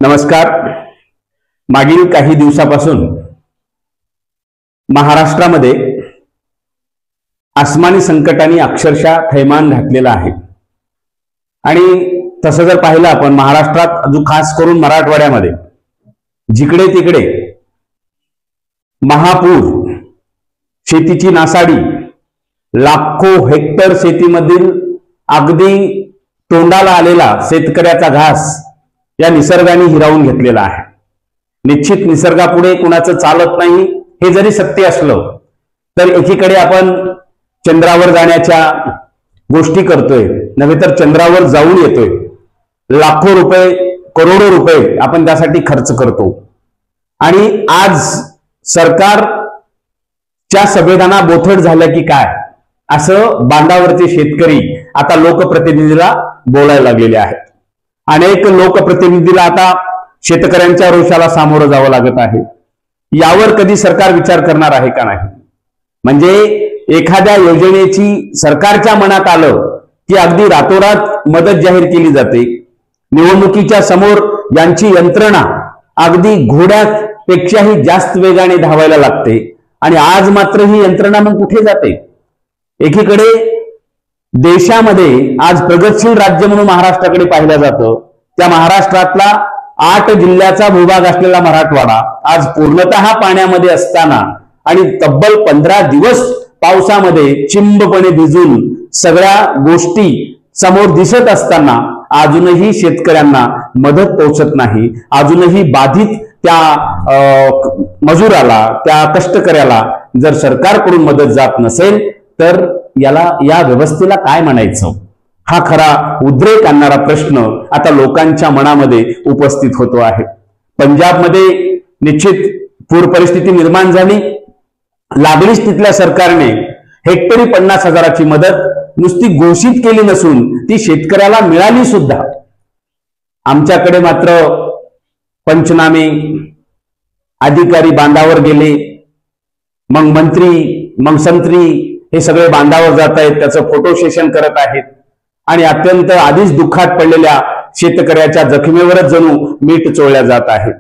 नमस्कार. मागील काही दिवसापासून महाराष्ट्रामध्ये आसमानी संकटाने अक्षरशः थैमान घातलेला आहे. आणि तसं जर पाहिलं आपण महाराष्ट्रात अजून खास करून मराठवाड्यामध्ये जिकडे तिकडे महापूर, शेतीची नासाडी, लाखो हेक्टर शेतीमधील अगदी तोंडाला आलेला शेतकऱ्याचा घास या निसर्गाने हिरावून घेतलेला आहे. निश्चित निसर्गापुढे कुणाचं चालत नाही हे जरी सत्य असलं तर एकीकडे आपण चंद्रावर जाण्याच्या गोष्टी करतोय, नव्हे तर चंद्रावर जाऊन येतोय. लाखो रुपये, करोडो रुपये आपण त्यासाठी खर्च करतो. आणि आज सरकारच्या संवेदना बोथट झाल्या की काय असं बांधावरचे शेतकरी आता लोकप्रतिनिधीला बोलायला लागलेले आहेत. अनेक लोकप्रतिनिधीला आता शेतकऱ्यांच्या रोषाला सामोरं जावं लागत आहे. यावर कधी सरकार विचार करणार आहे का नाही? म्हणजे एखाद्या योजनेची सरकारच्या मनात आलं की अगदी रातोरात मदत जाहीर केली जाते. निवडणुकीच्या समोर यांची यंत्रणा अगदी घोड्यापेक्षाही जास्त वेगाने धावायला लागते. आणि आज मात्र ही यंत्रणा मग कुठे जाते? एकीकडे देशामध्ये आज प्रगतशील राज्य म्हणून महाराष्ट्राकडे पाहिलं जातं. त्या महाराष्ट्रातला 8 जिल्ह्याचा भूभाग असलेला मराठवाडा आज पूर्णतः पाण्यामध्ये असताना आणि तब्बल 15 दिवस पावसामध्ये चिंबपणे भिजून सगळ्या गोष्टी समोर दिसत असताना अजूनही शेतकऱ्यांना मदत पोहोचत नाही. अजूनही बाधित त्या मजुराला, त्या कष्टकऱ्याला जर सरकारकडून मदत जात नसेल तर या व्यवस्थेला काय म्हणायचं? हा खरा उद्रेक आणणारा प्रश्न आता लोकांच्या मनामध्ये उपस्थित होतो आहे. पंजाबमध्ये निश्चित पूर परिस्थिती निर्माण झाली. लागलीच तिथल्या सरकारने हेक्टरी 50,000ची मदत नुसती घोषित केली नसून ती शेतकऱ्याला मिळाली सुद्धा. आमच्याकडे मात्र पंचनामे, अधिकारी बांधावर गेले, मग मंत्री, मग संत्री हे सगळे बांधावर जात आहेत, त्याचं फोटो सेशन करत आहेत. आणि अत्यंत आधीच दुःखात पडलेल्या शेतकऱ्याच्या जखमेवरच जणू मीठ चोळल्या जात आहे.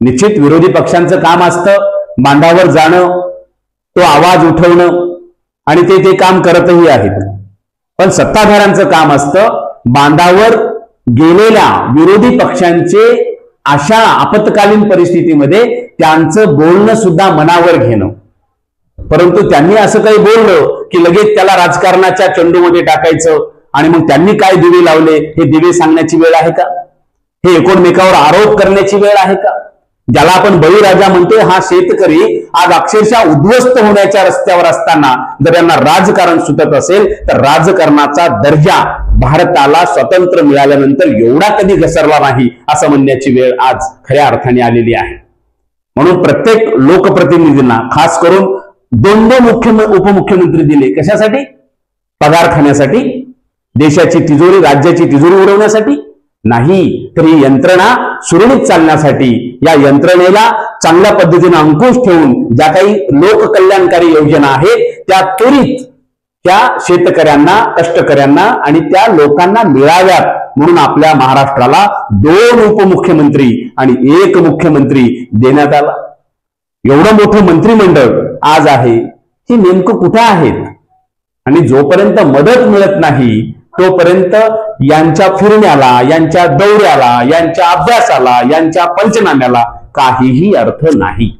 निश्चित विरोधी पक्षांचं काम असतं बांधावर जाणं, तो आवाज उठवणं, आणि ते काम करतही आहेत. पण सत्ताधाऱ्यांचं काम असतं बांधावर गेलेल्या विरोधी पक्षांचे अशा आपत्कालीन परिस्थितीमध्ये त्यांचं बोलणं सुद्धा मनावर घेणं. परंतु त्यांनी असं काही बोललं की लगेच त्याला राजकारणाच्या चेंडूमध्ये टाकायचं आणि मग त्यांनी काय दिवे लावले हे दिवे सांगण्याची वेळ आहे का? हे एकमेकावर आरोप करण्याची वेळ आहे का? ज्याला आपण बळीराजा म्हणतोय हा शेतकरी आज अक्षरशः उद्ध्वस्त होण्याच्या रस्त्यावर असताना जर यांना राजकारण सुटत असेल तर राजकारणाचा दर्जा भारताला स्वतंत्र मिळाल्यानंतर एवढा कधी घसरला नाही असं म्हणण्याची वेळ आज खऱ्या अर्थाने आलेली आहे. म्हणून प्रत्येक लोकप्रतिनिधींना खास करून 2 उपमुख्यमंत्री दिले. कशासाठी? पगार खाण्यासाठी? देशाची तिजोरी, राज्याची तिजोरी उडवण्यासाठी नाही, तर ही यंत्रणा सुरळीत चालण्यासाठी. या यंत्रणेला चांगल्या पद्धतीने अंकुश ठेवून ज्या काही लोककल्याणकारी योजना आहेत त्या त्वरित त्या शेतकऱ्यांना, कष्टकऱ्यांना आणि त्या लोकांना मिळाव्यात म्हणून आपल्या महाराष्ट्राला 2 उपमुख्यमंत्री आणि 1 मुख्यमंत्री देण्यात आला. एवढं मोठं मंत्रिमंडळ आज आहे, ही नेमकं कुठे आहेत? आणि जोपर्यंत मदत मिळत नाही तोपर्यंत यांच्या फिरण्याला, यांच्या दौऱ्याला, यांच्या अभ्यासाला, यांच्या पंचनाम्याला काहीही अर्थ नाही.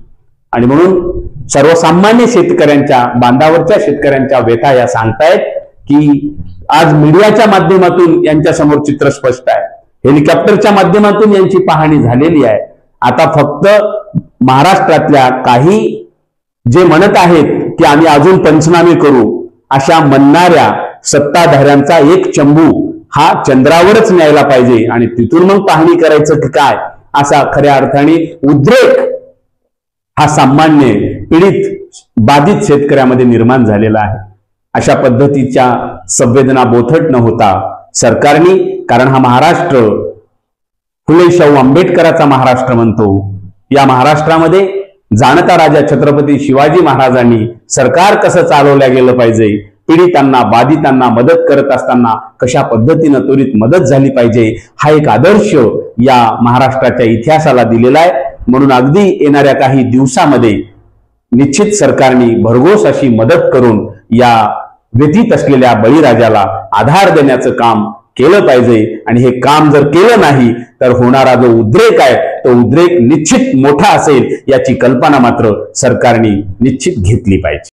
आणि म्हणून सर्वसामान्य शेतकऱ्यांच्या, बांधावरच्या शेतकऱ्यांच्या व्यथा या सांगतायत की आज मीडियाच्या माध्यमातून यांच्या समोर चित्र स्पष्ट आहे. हेलिकॉप्टरच्या माध्यमातून यांची पाहणी झालेली आहे. आता फक्त महाराष्ट्रातल्या काही जे म्हणत आहेत की आम्ही अजून पंचनामे करू अशा म्हणणाऱ्या सत्ताधाऱ्यांचा एक चंबू हा चंद्रावरच न्यायला पाहिजे आणि तिथून मग पाहणी करायचं की काय असा खऱ्या अर्थाने उद्रेक हा सामान्य पीडित, बाधित शेतकऱ्यामध्ये निर्माण झालेला आहे. अशा पद्धतीच्या संवेदना बोथट न होता सरकारने, कारण हा महाराष्ट्र फुले शाहू आंबेडकरांचा महाराष्ट्र म्हणतो, या महाराष्ट्रामध्ये जाणता राजा छत्रपती शिवाजी महाराजांनी सरकार कसं चालवलं गेलं पाहिजे पीडितांना बाधितांना मदत करत असताना कशा पद्धतीनं त्वरित मदत झाली पाहिजे हा एक आदर्श या महाराष्ट्राच्या इतिहासाला दिलेला आहे। म्हणून अगदी येणाऱ्या काही दिवसामध्ये निश्चित सरकारने भरघोस अशी मदत करून या व्यथित असलेल्या बळीराजाला आधार देण्याचं काम केलं पाहिजे। आणि हे काम जर केलं नाही तर होणारा जो उद्रेक आहे तो उद्रेक निश्चित मोठा असेल याची कल्पना मात्र सरकारने निश्चित घेतली पाहिजे।